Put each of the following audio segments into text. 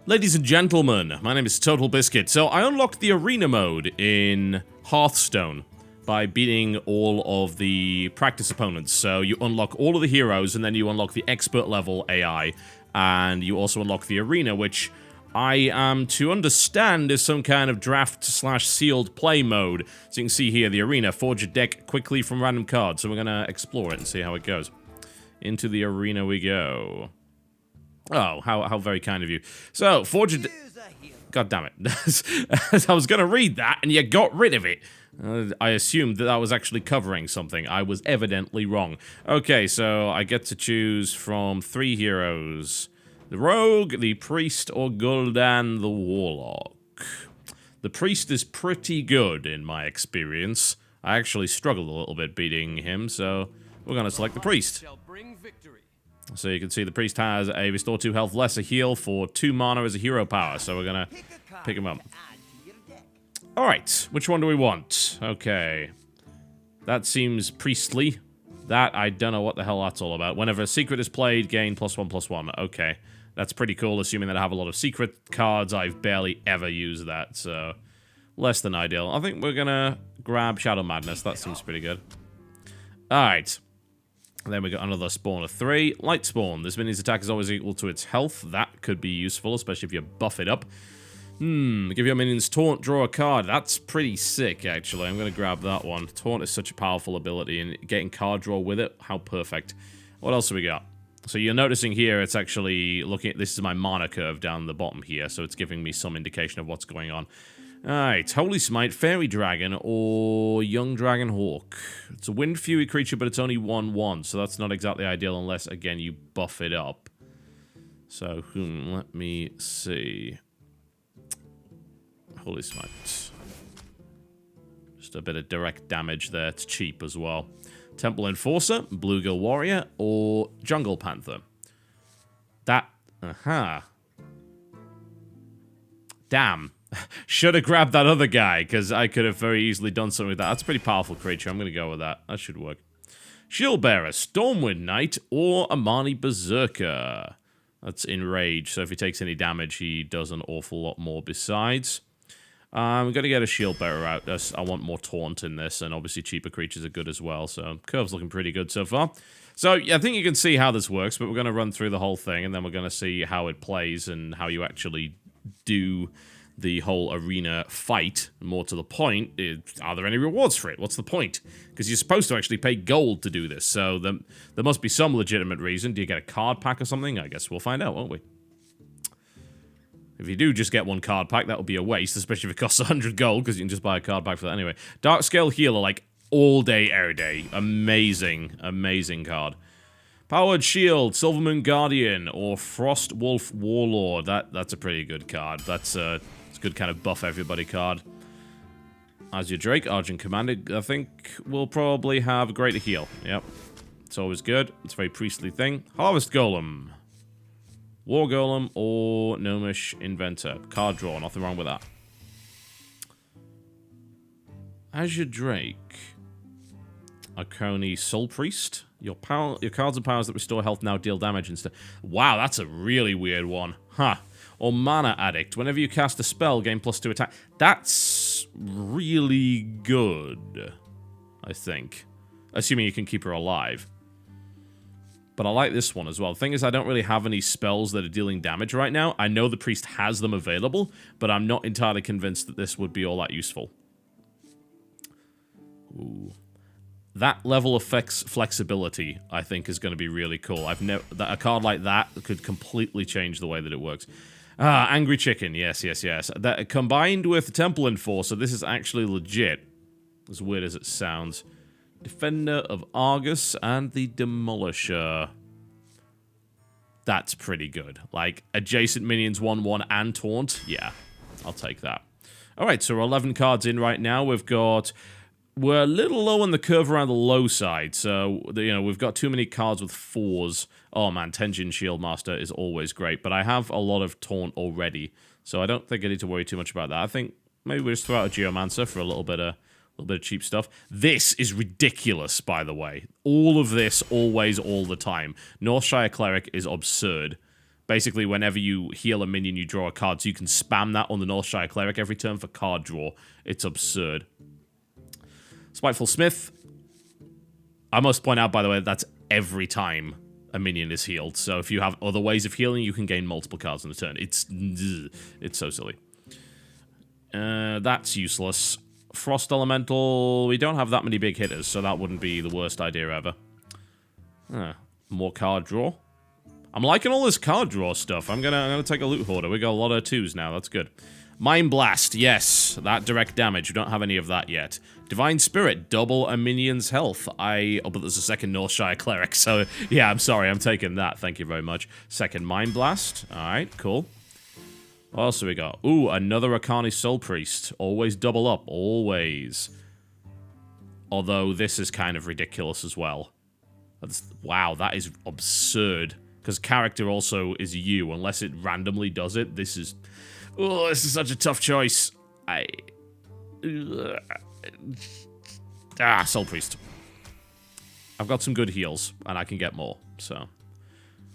Ladies and gentlemen, my name is TotalBiscuit. So I unlocked the arena mode in Hearthstone by beating all of the practice opponents. So you unlock all of the heroes, and then you unlock the expert level AI, and you also unlock the arena, which I am to understand is some kind of draft/sealed play mode. So you can see here, the arena, forge a deck quickly from random cards. So we're gonna explore it and see how it goes. Into the arena we go. Oh, how very kind of you. So, forge a... God damn it. I was going to read that, and you got rid of it. I assumed that was actually covering something. I was evidently wrong. Okay, so I get to choose from 3 heroes. The Rogue, the Priest, or Gul'dan the Warlock. The Priest is pretty good, in my experience. I actually struggled a little bit beating him, so we're going to select the Priest. So you can see the Priest has a restore 2 health less, a heal for 2 mana as a hero power. So we're gonna pick him up. Alright, which one do we want? Okay. That seems priestly. That, I don't know what the hell that's all about. Whenever a secret is played, gain +1/+1. Okay. That's pretty cool, assuming that I have a lot of secret cards. I've barely ever used that, so less than ideal. I think we're gonna grab Shadow Madness. That seems pretty good. Alright. Then we got another spawn of 3. Light Spawn. This minion's attack is always equal to its health. That could be useful, especially if you buff it up. Give your minions Taunt, draw a card. That's pretty sick, actually. I'm going to grab that one. Taunt is such a powerful ability, and getting card draw with it, how perfect. What else have we got? So you're noticing here, it's actually looking at... This is my mana curve down the bottom here, so it's giving me some indication of what's going on. Alright, Holy Smite, Fairy Dragon, or Young Dragon Hawk. It's a Wind Fury creature, but it's only 1/1, so that's not exactly ideal unless, again, you buff it up. So, let me see. Holy Smite. Just a bit of direct damage there. It's cheap as well. Temple Enforcer, Bluegill Warrior, or Jungle Panther. That... Damn. Should have grabbed that other guy, because I could have very easily done something with that. That's a pretty powerful creature. I'm going to go with that. That should work. Shieldbearer, Stormwind Knight, or Amani Berserker. That's Enrage, so if he takes any damage, he does an awful lot more besides. I'm going to get a Shieldbearer out. I want more Taunt in this, and obviously cheaper creatures are good as well, so curve's looking pretty good so far. So, yeah, I think you can see how this works, but we're going to run through the whole thing, and then we're going to see how it plays and how you actually do the whole arena fight. More to the point, are there any rewards for it? What's the point? Because you're supposed to actually pay gold to do this, so there must be some legitimate reason. Do you get a card pack or something? I guess we'll find out, won't we? If you do just get one card pack, that would be a waste, especially if it costs 100 gold, because you can just buy a card pack for that anyway. Dark Scale Healer, like, all day, every day. Amazing, amazing card. Powered Shield, Silvermoon Guardian, or Frost Wolf Warlord. That's a pretty good card. That's a good kind of buff everybody card. As your Drake, Argent Commander, I think we'll probably have a greater heal. Yep. It's always good. It's a very priestly thing. Harvest Golem. War Golem or Gnomish Inventor. Card draw, nothing wrong with that. Azure Drake. Arconi Soul Priest. Your cards and powers that restore health now deal damage instead. Wow, that's a really weird one. Huh. Or Mana Addict. Whenever you cast a spell, gain +2 attack. That's really good, I think. Assuming you can keep her alive. But I like this one as well. The thing is, I don't really have any spells that are dealing damage right now. I know the Priest has them available, but I'm not entirely convinced that this would be all that useful. Ooh. That level of flexibility, I think, is going to be really cool. A card like that could completely change the way that it works. Ah, Angry Chicken. Yes, yes, yes. That combined with Temple Enforcer, this is actually legit. As weird as it sounds. Defender of Argus and the Demolisher. That's pretty good. Like, adjacent minions 1/1 and Taunt. Yeah, I'll take that. Alright, so we're 11 cards in right now. We're a little low on the curve around the low side, so, we've got too many cards with 4s. Oh man, Tenjin Shieldmaster is always great, but I have a lot of Taunt already, so I don't think I need to worry too much about that. I think maybe we'll just throw out a Geomancer for a little bit of cheap stuff. This is ridiculous, by the way. All of this, always, all the time. Northshire Cleric is absurd. Basically, whenever you heal a minion, you draw a card, so you can spam that on the Northshire Cleric every turn for card draw. It's absurd. Spiteful Smith. I must point out, by the way, that's every time a minion is healed. So if you have other ways of healing, you can gain multiple cards in a turn. It's so silly. That's useless. Frost Elemental. We don't have that many big hitters, so that wouldn't be the worst idea ever. More card draw. I'm liking all this card draw stuff. I'm gonna take a Loot Hoarder. We got a lot of 2s now. That's good. Mind Blast. Yes, that direct damage. We don't have any of that yet. Divine Spirit. Double a minion's health. Oh, but there's a second Northshire Cleric. So, yeah, I'm sorry. I'm taking that. Thank you very much. Second Mind Blast. All right, cool. What else have we got? Ooh, another Akani Soul Priest. Always double up. Always. Although, this is kind of ridiculous as well. Wow, that is absurd. Because character also is you, unless it randomly does it. This is such a tough choice. Soul Priest. I've got some good heals, and I can get more, so.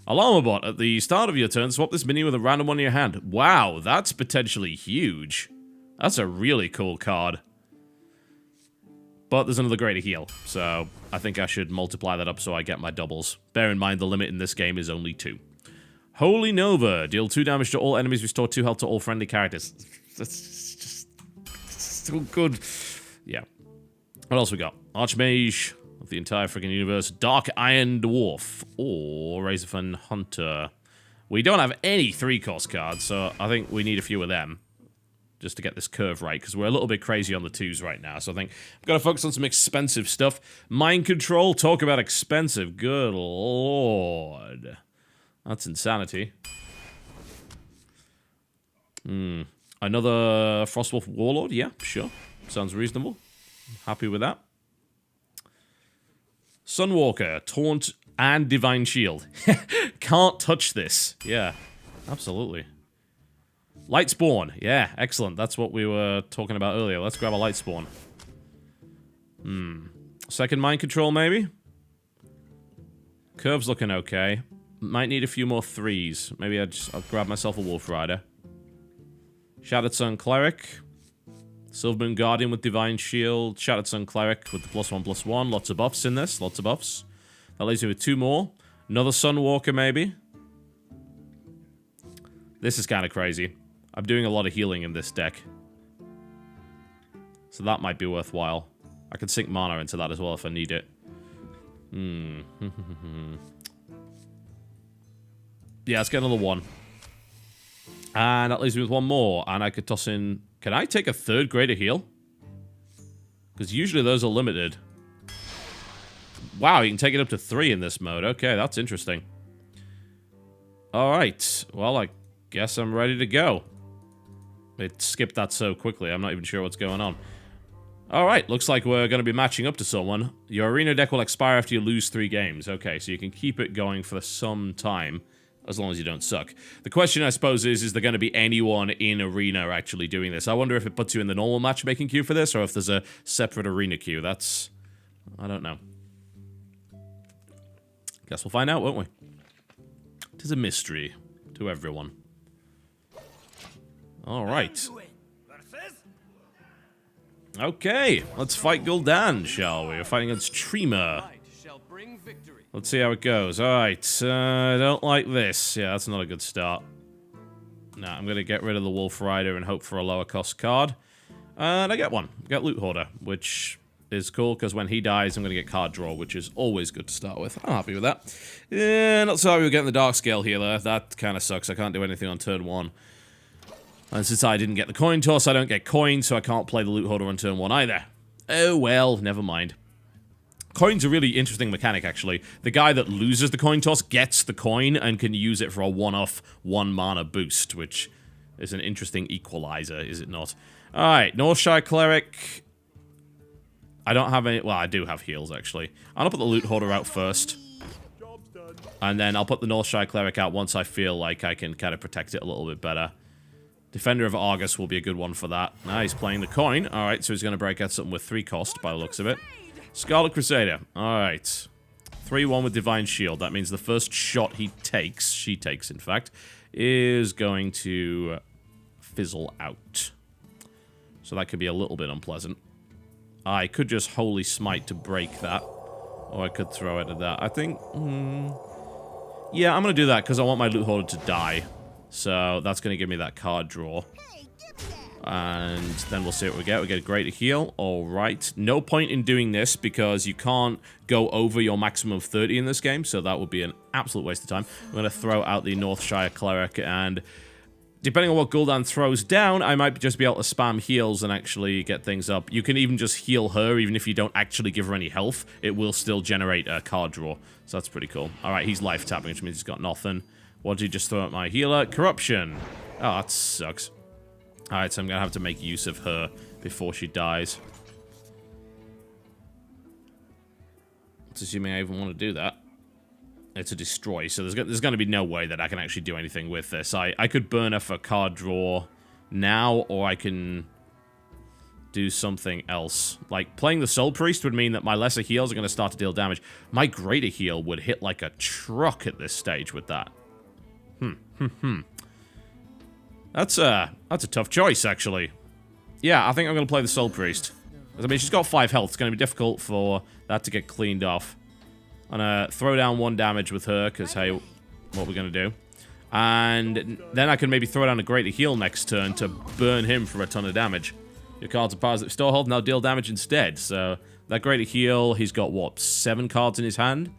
Alarmabot, at the start of your turn, swap this minion with a random one in your hand. Wow, that's potentially huge. That's a really cool card. But there's another greater heal, so I think I should multiply that up so I get my doubles. Bear in mind the limit in this game is only 2. Holy Nova. Deal 2 damage to all enemies, restore 2 health to all friendly characters. That's just so good. Yeah. What else we got? Archmage of the entire freaking universe. Dark Iron Dwarf. Or Razorfen Hunter. We don't have any 3-cost cards, so I think we need a few of them. Just to get this curve right, because we're a little bit crazy on the 2s right now. So I think I've got to focus on some expensive stuff. Mind Control, talk about expensive. Good lord. That's insanity. Another Frostwolf Warlord? Yeah, sure. Sounds reasonable. Happy with that. Sunwalker, Taunt, and Divine Shield. Can't touch this. Yeah, absolutely. Lightspawn. Yeah, excellent. That's what we were talking about earlier. Let's grab a Lightspawn. Second Mind Control, maybe? Curve's looking okay. Might need a few more 3s. Maybe I'll grab myself a Wolf Rider. Shattered Sun Cleric. Silvermoon Guardian with Divine Shield. Shattered Sun Cleric with the +1/+1. Lots of buffs in this. Lots of buffs. That leaves me with 2 more. Another Sunwalker, maybe? This is kind of crazy. I'm doing a lot of healing in this deck. So that might be worthwhile. I can sink mana into that as well if I need it. Yeah, let's get another 1. And that leaves me with 1 more. And I could toss in... Can I take a 3rd greater heal? Because usually those are limited. Wow, you can take it up to 3 in this mode. Okay, that's interesting. Alright. Well, I guess I'm ready to go. It skipped that so quickly, I'm not even sure what's going on. Alright, looks like we're going to be matching up to someone. Your arena deck will expire after you lose 3 games. Okay, so you can keep it going for some time, as long as you don't suck. The question, I suppose, is there going to be anyone in arena actually doing this? I wonder if it puts you in the normal matchmaking queue for this, or if there's a separate arena queue. That's... I don't know. Guess we'll find out, won't we? It is a mystery to everyone. Alright. Okay, let's fight Gul'dan, shall we? We're fighting against Trema. Let's see how it goes. Alright, I don't like this. Yeah, that's not a good start. Nah, I'm going to get rid of the Wolf Rider and hope for a lower cost card. And I get one. I get Loot Hoarder, which is cool, because when he dies, I'm going to get card draw, which is always good to start with. I'm happy with that. Not so happy with getting the Dark Scale Healer. That kind of sucks. I can't do anything on turn 1. And since I didn't get the coin toss, I don't get coins, so I can't play the Loot Hoarder on turn 1 either. Oh well, never mind. Coin's a really interesting mechanic, actually. The guy that loses the coin toss gets the coin and can use it for a one-off 1-mana boost, which is an interesting equalizer, is it not? Alright, Northshire Cleric. I don't have any... Well, I do have heals, actually. I'm gonna put the Loot Hoarder out first. And then I'll put the Northshire Cleric out once I feel like I can kind of protect it a little bit better. Defender of Argus will be a good one for that. Now he's playing the coin. Alright, so he's going to break out something with 3 cost by the looks of it. Scarlet Crusader. Alright. 3-1 with Divine Shield. That means the first shot he takes, she takes, in fact, is going to fizzle out. So that could be a little bit unpleasant. I could just Holy Smite to break that. Or I could throw it at that. I think... yeah, I'm going to do that because I want my Loot Hoarder to die. So that's going to give me that card draw. And then we'll see what we get. We get a Greater Heal. Alright. No point in doing this because you can't go over your maximum of 30 in this game. So that would be an absolute waste of time. I'm going to throw out the Northshire Cleric. And depending on what Gul'dan throws down, I might just be able to spam heals and actually get things up. You can even just heal her even if you don't actually give her any health. It will still generate a card draw. So that's pretty cool. Alright, he's life tapping, which means he's got nothing. What did he just throw at my healer? Corruption. Oh, that sucks. Alright, so I'm going to have to make use of her before she dies. It's assuming I even want to do that. It's a destroy, so there's going to be no way that I can actually do anything with this. I could burn her for card draw now, or I can do something else. Like, playing the Soul Priest would mean that my lesser heals are going to start to deal damage. My Greater Heal would hit like a truck at this stage with that. That's a tough choice, actually. Yeah, I think I'm going to play the Soul Priest. I mean, she's got 5 health. It's going to be difficult for that to get cleaned off. I'm going to throw down 1 damage with her, because, hey, what we're going to do. And then I can maybe throw down a Greater Heal next turn to burn him for a ton of damage. Your cards are powers that store hold, now deal damage instead. So, that Greater Heal, he's got, what, 7 cards in his hand?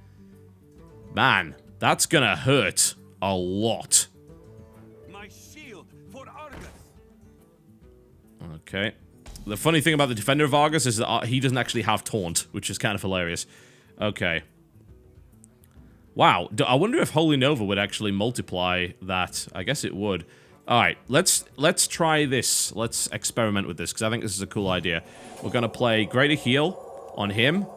Man, that's going to hurt a lot. Okay. The funny thing about the Defender of Argus is that he doesn't actually have Taunt, which is kind of hilarious. Okay. Wow. I wonder if Holy Nova would actually multiply that. I guess it would. Alright, let's try this. Let's experiment with this, because I think this is a cool idea. We're going to play Greater Heal on him.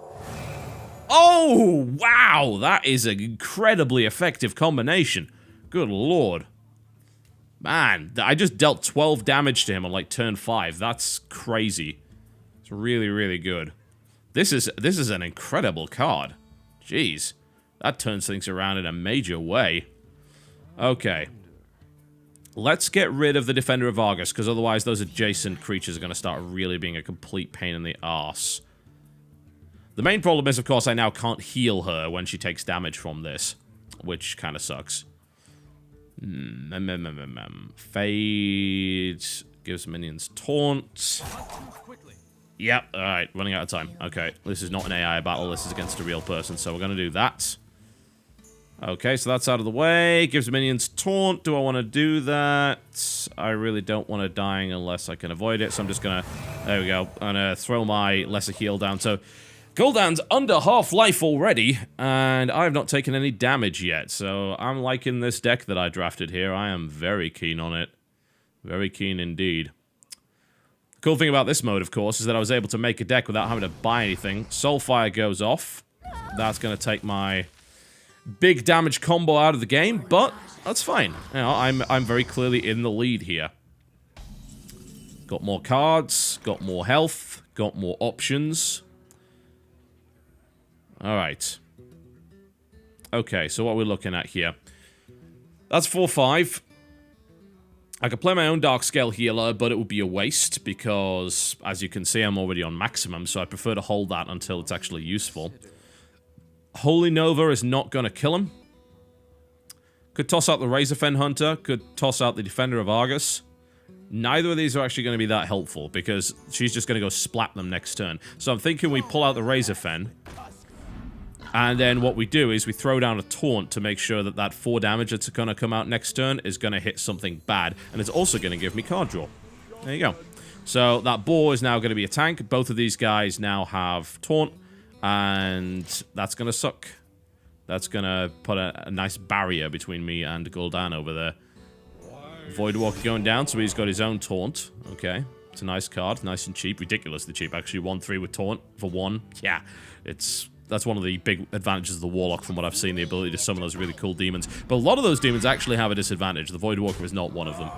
Oh, wow! That is an incredibly effective combination. Good lord. Man, I just dealt 12 damage to him on, like, turn 5. That's crazy. It's really, really good. This is an incredible card. Jeez. That turns things around in a major way. Okay. Let's get rid of the Defender of Argus, because otherwise those adjacent creatures are going to start really being a complete pain in the arse. The main problem is, of course, I now can't heal her when she takes damage from this, which kind of sucks. Fade gives minions taunt. Yep, alright, running out of time. Okay, this is not an AI battle, this is against a real person, so we're going to do that. Okay, so that's out of the way. Gives minions taunt. Do I want to do that? I really don't want to dying unless I can avoid it, so I'm just going to... There we go. I'm going to throw my lesser heal down. So, Gul'dan's under half life already, and I have not taken any damage yet, so I'm liking this deck that I drafted here. I am very keen on it. Very keen indeed. The cool thing about this mode, of course, is that I was able to make a deck without having to buy anything. Soulfire goes off. That's going to take my big damage combo out of the game, but that's fine. You know, I'm very clearly in the lead here. Got more cards, got more health, got more options. Alright. Okay, so what we're looking at here. That's 4-5. I could play my own Darkscale healer, but it would be a waste, because, as you can see, I'm already on maximum, so I prefer to hold that until it's actually useful. Holy Nova is not going to kill him. Could toss out the Razorfen Hunter, could toss out the Defender of Argus. Neither of these are actually going to be that helpful, because she's just going to go splat them next turn. So I'm thinking we pull out the Razorfen, and then what we do is we throw down a taunt to make sure that that 4 damage that's going to come out next turn is going to hit something bad, and it's also going to give me card draw. There you go. So that boar is now going to be a tank. Both of these guys now have taunt, and that's going to suck. That's going to put a nice barrier between me and Gul'dan over there. Voidwalker going down, so he's got his own taunt. Okay. It's a nice card. Nice and cheap. Ridiculously cheap, actually. 1-3 with taunt for 1. Yeah. That's one of the big advantages of the Warlock from what I've seen. The ability to summon those really cool demons. But a lot of those demons actually have a disadvantage. The Voidwalker is not one of them.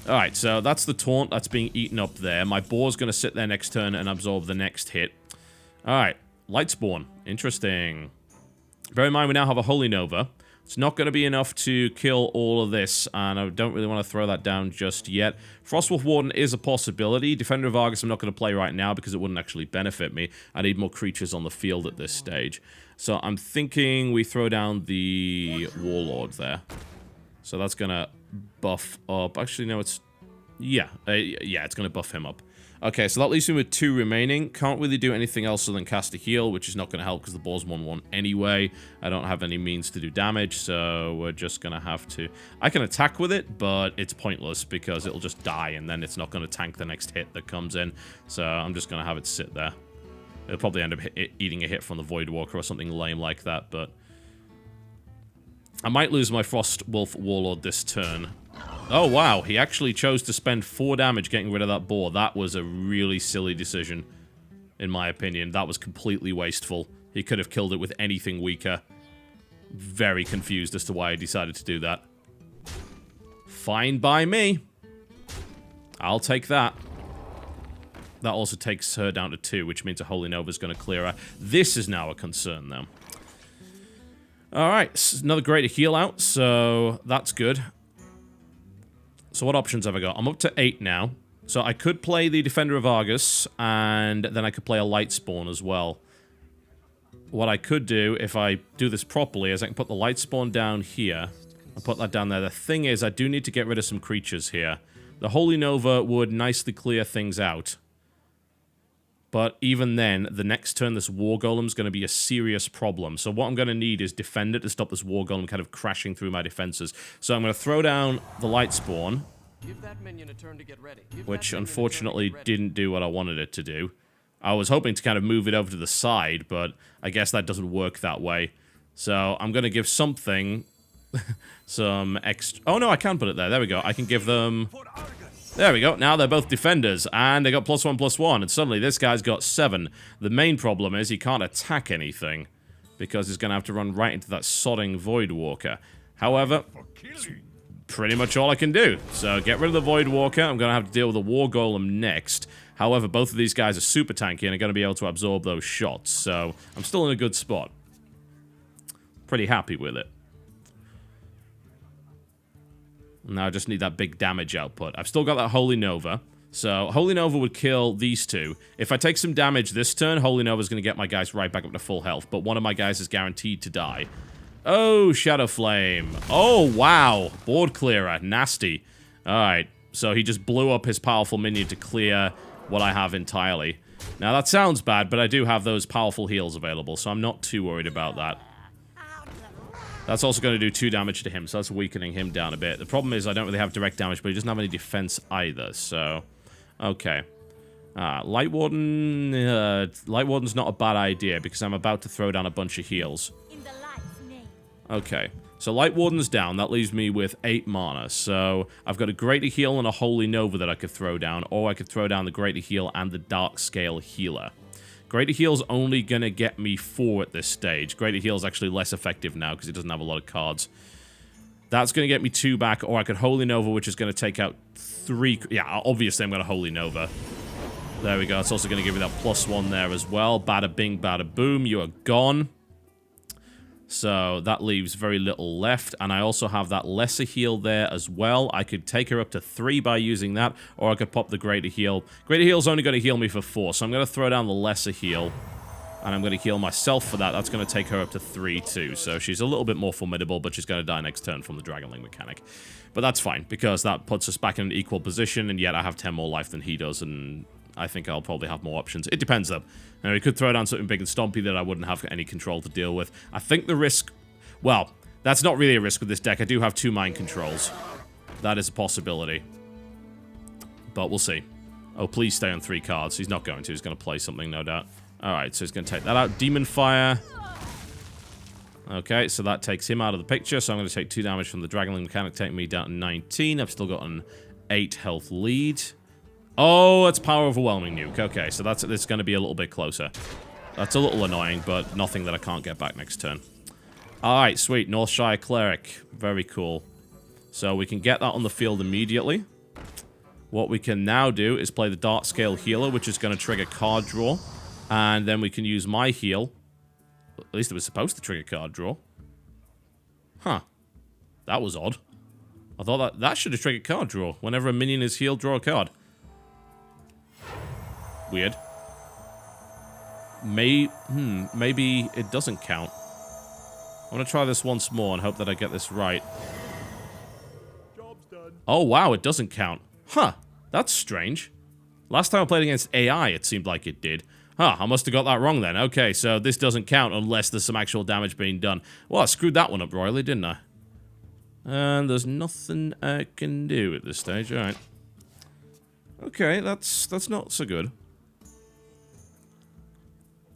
Alright, so that's the taunt. That's being eaten up there. My boar's going to sit there next turn and absorb the next hit. Alright. Lightspawn. Interesting. Bear in mind, we now have a Holy Nova. It's not going to be enough to kill all of this, and I don't really want to throw that down just yet. Frostwolf Warden is a possibility. Defender of Argus I'm not going to play right now because it wouldn't actually benefit me. I need more creatures on the field at this stage. So I'm thinking we throw down the Warlord there. So that's going to buff up. Actually, no, it's... Yeah, it's going to buff him up. Okay, so that leaves me with 2 remaining. Can't really do anything else other than cast a heal, which is not going to help because the ball's 1-1 anyway. I don't have any means to do damage, so we're just going to have to... I can attack with it, but it's pointless because it'll just die, and then it's not going to tank the next hit that comes in. So I'm just going to have it sit there. It'll probably end up eating a hit from the Voidwalker or something lame like that, but... I might lose my Frostwolf Warlord this turn. Oh, wow. He actually chose to spend 4 damage getting rid of that boar. That was a really silly decision, in my opinion. That was completely wasteful. He could have killed it with anything weaker. Very confused as to why he decided to do that. Fine by me. I'll take that. That also takes her down to 2, which means a Holy Nova is going to clear her. This is now a concern, though. Alright, another greater heal out, so that's good. So what options have I got? I'm up to 8 now. So I could play the Defender of Argus, and then I could play a Light Spawn as well. What I could do, if I do this properly, is I can put the Light Spawn down here. I'll put that down there. The thing is, I do need to get rid of some creatures here. The Holy Nova would nicely clear things out. But even then, the next turn, this War Golem's going to be a serious problem. So what I'm going to need is Defender to stop this War Golem kind of crashing through my defenses. So I'm going to throw down the Light Spawn, which unfortunately didn't do what I wanted it to do. I was hoping to kind of move it over to the side, but I guess that doesn't work that way. So I'm going to give something some extra... Oh, no, I can put it there. There we go. I can give them... There we go. Now they're both defenders, and they got +1/+1, and suddenly this guy's got 7. The main problem is he can't attack anything, because he's going to have to run right into that sodding Voidwalker. However, it's pretty much all I can do. So get rid of the Voidwalker. I'm going to have to deal with the War Golem next. However, both of these guys are super tanky and are going to be able to absorb those shots, so I'm still in a good spot. Pretty happy with it. Now I just need that big damage output. I've still got that Holy Nova. So Holy Nova would kill these 2. If I take some damage this turn, Holy Nova is going to get my guys right back up to full health. But one of my guys is guaranteed to die. Oh, Shadow Flame. Oh, wow. Board clearer. Nasty. Alright. So he just blew up his powerful minion to clear what I have entirely. Now that sounds bad, but I do have those powerful heals available. So I'm not too worried about that. That's also going to do 2 damage to him, so that's weakening him down a bit. The problem is I don't really have direct damage, but he doesn't have any defense either, so... Okay. Light Warden's not a bad idea, because I'm about to throw down a bunch of heals. Okay. So Light Warden's down, that leaves me with 8 mana, so I've got a Greater Heal and a Holy Nova that I could throw down, or I could throw down the Greater Heal and the Dark Scale Healer. Greater Heal's only going to get me 4 at this stage. Greater Heal's actually less effective now because it doesn't have a lot of cards. That's going to get me 2 back, or I could Holy Nova, which is going to take out 3... Yeah, obviously I'm going to Holy Nova. There we go. It's also going to give me that +1 there as well. Bada bing, bada boom. You are gone. So that leaves very little left, and I also have that lesser heal there as well. I could take her up to 3 by using that, or I could pop the greater heal. Greater heal's only going to heal me for 4, so I'm going to throw down the lesser heal, and I'm going to heal myself for that. That's going to take her up to 3 too, so she's a little bit more formidable, but she's going to die next turn from the Dragonling mechanic. But that's fine, because that puts us back in an equal position, and yet I have 10 more life than he does, and I think I'll probably have more options. It depends, though. Now, we could throw down something big and stompy that I wouldn't have any control to deal with. I think the risk... Well, that's not really a risk with this deck. I do have 2 mind controls. That is a possibility. But we'll see. Oh, please stay on 3 cards. He's not going to. He's going to play something, no doubt. Alright, so he's going to take that out. Demon Fire. Okay, so that takes him out of the picture. So I'm going to take 2 damage from the Dragonling mechanic, taking me down to 19. I've still got an 8 health lead. Oh, it's Power Overwhelming Nuke. Okay, so it's going to be a little bit closer. That's a little annoying, but nothing that I can't get back next turn. Alright, sweet. Northshire Cleric. Very cool. So we can get that on the field immediately. What we can now do is play the Dark Scale Healer, which is going to trigger card draw. And then we can use my heal At least it was supposed to trigger card draw. Huh. That was odd. I thought that should have triggered card draw. Whenever a minion is healed, draw a card. Weird. Maybe it doesn't count. I want to try this once more and hope that I get this right. Job's done. Oh, wow, it doesn't count. Huh. That's strange. Last time I played against AI, it seemed like it did. Huh, I must have got that wrong then. Okay, so this doesn't count unless there's some actual damage being done. Well, I screwed that one up royally, didn't I? And there's nothing I can do at this stage. Alright. Okay, that's not so good.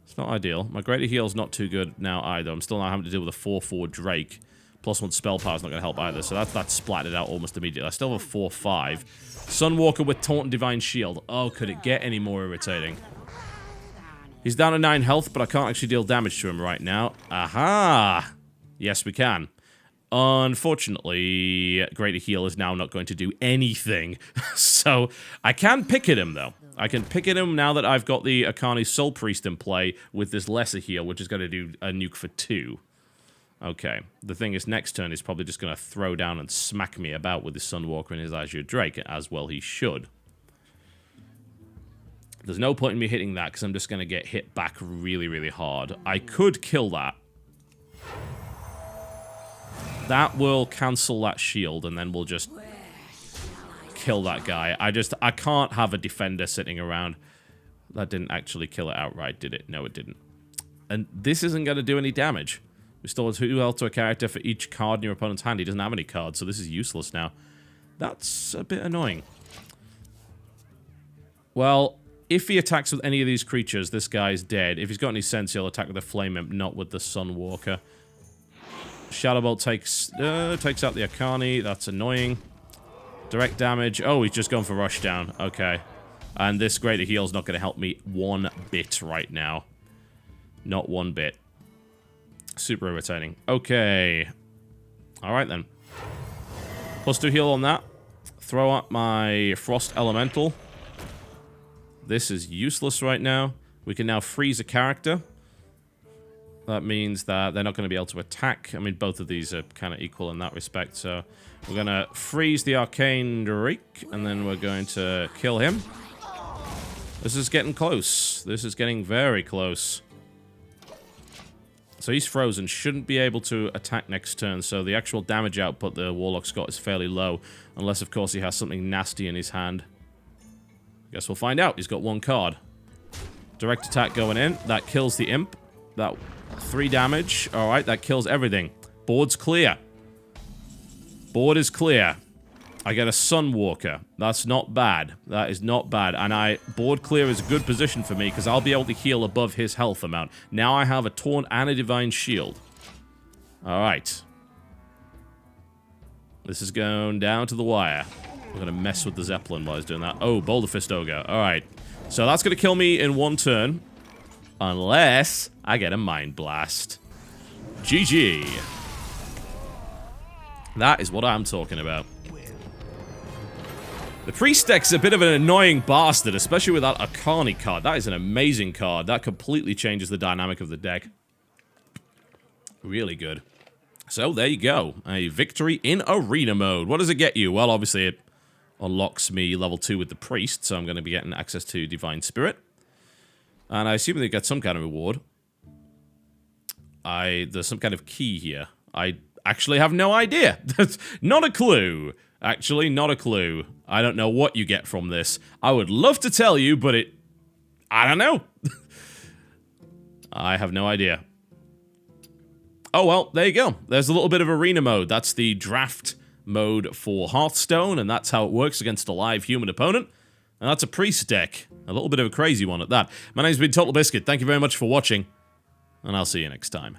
It's not ideal. My greater heal's not too good now either. I'm still not having to deal with a 4/4 Drake. Plus one spell power's not going to help either. So that's splattered out almost immediately. I still have a 4/5. Sunwalker with Taunt and Divine Shield. Oh, could it get any more irritating? He's down to 9 health, but I can't actually deal damage to him right now. Aha! Yes, we can. Unfortunately, Greater Heal is now not going to do anything. So, I can pick at him, though. I can pick at him now that I've got the Akani Soul Priest in play with this lesser heal, which is going to do a nuke for 2. Okay. The thing is, next turn he's probably just going to throw down and smack me about with his Sunwalker and his Azure Drake, as well he should. There's no point in me hitting that, because I'm just going to get hit back really, really hard. I could kill that. That will cancel that shield, and then we'll just kill that guy. I can't have a defender sitting around. That didn't actually kill it outright, did it? No, it didn't. And this isn't going to do any damage. Restore 2 health to a character for each card in your opponent's hand. He doesn't have any cards, so this is useless now. That's a bit annoying. Well, if he attacks with any of these creatures, this guy's dead. If he's got any sense, he'll attack with the Flame Imp, not with the Sunwalker. Shadow Bolt takes out the Akani. That's annoying. Direct damage. Oh, he's just gone for Rushdown. Okay. And this Greater Heal's not going to help me one bit right now. Not one bit. Super irritating. Okay. Alright then. +2 heal on that. Throw up my Frost Elemental. This is useless right now. We can now freeze a character. That means that they're not going to be able to attack. I mean, both of these are kind of equal in that respect. So we're going to freeze the Arcane Drake, and then we're going to kill him. This is getting close. This is getting very close. So he's frozen. Shouldn't be able to attack next turn. So the actual damage output the Warlock's got is fairly low. Unless, of course, he has something nasty in his hand. Guess we'll find out. He's got 1 card. Direct attack going in. That kills the Imp. That 3 damage. Alright, that kills everything. Board's clear. Board is clear. I get a Sunwalker. That's not bad. That is not bad. And board clear is a good position for me because I'll be able to heal above his health amount. Now I have a Taunt and a Divine Shield. Alright. This is going down to the wire. I'm going to mess with the Zeppelin while he's doing that. Oh, Boulder Fist Ogre. Alright. So that's going to kill me in 1 turn. Unless I get a Mind Blast. GG. That is what I'm talking about. The Priest deck's a bit of an annoying bastard, especially with that Akani card. That is an amazing card. That completely changes the dynamic of the deck. Really good. So, there you go. A victory in Arena mode. What does it get you? Well, obviously, it unlocks me level 2 with the Priest, so I'm going to be getting access to Divine Spirit. And I assume they get some kind of reward. There's some kind of key here. I actually have no idea. That's not a clue. Actually, not a clue. I don't know what you get from this. I would love to tell you, but I don't know. I have no idea. Oh, well, there you go. There's a little bit of Arena mode. That's the draft mode for Hearthstone, and that's how it works against a live human opponent. And that's a Priest deck. A little bit of a crazy one at that. My name's been TotalBiscuit. Thank you very much for watching, and I'll see you next time.